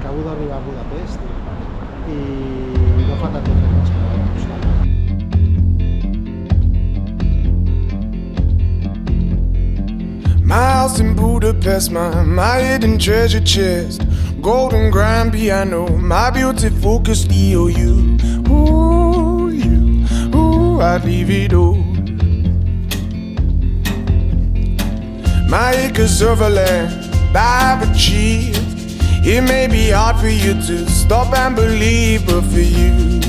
acabo d'arribar a Budapest i no fa tant temps que vaig quedar al costat. My house in Budapest, my hidden treasure chest, golden grand piano, my beauty focus EOU. Ooh, you, ooh, I'd leave it all. My acres of land I've achieved. It may be hard for you to stop and believe, but for you,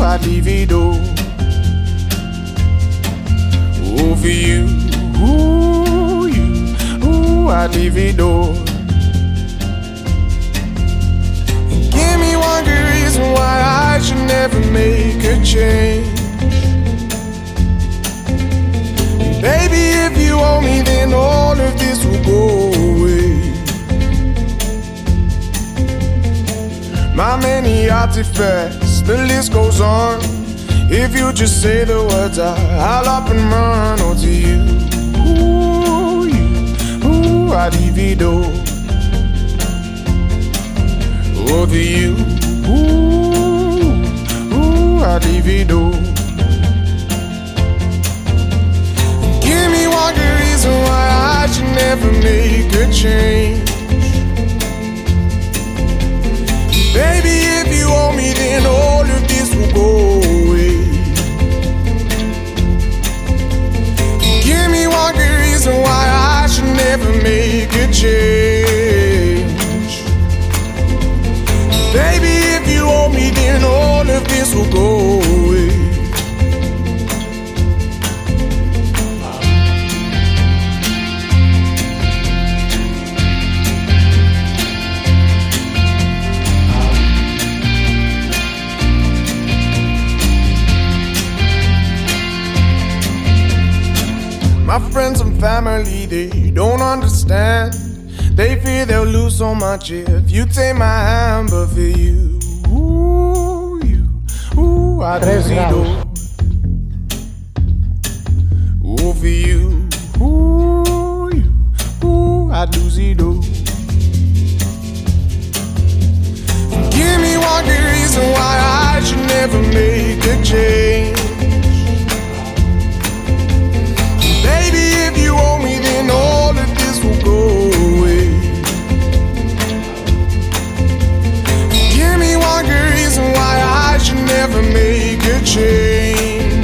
I'd leave it all. Oh, for you, I'd leave it all. And give me one good reason why I should never make a change. And baby, if you owe me, then all of this will go away. My many artifacts, the list goes on. If you just say the words, I'll up and run. Oh, to you, I'd leave it all. Oh, to you, I'd leave it all. Give me one good reason why I should never make a change. Baby, if you owe me, then all of this will go away. Give me one good reason why I should never make a change. Baby, if you owe me, then all of this will go away. My friends and family, they don't understand. They fear they'll lose so much if you take my hand. But for you, I'd lose it all. Oh, for you, I'd lose it all. Give me one good reason why I should never make a change. Baby, if you owe me, then all of this will go away. Give me one good reason why I should never make a change.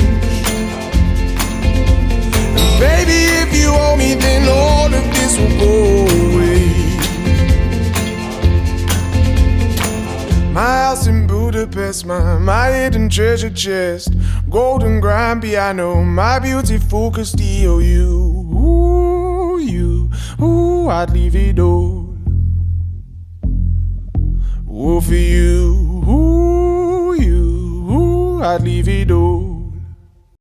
And baby, if you owe me, then all of this will go away. My house in Budapest, my hidden treasure chest, golden grand piano, my beauty focused EOU. I'd leave it all. Oh, for you, I'd leave it all.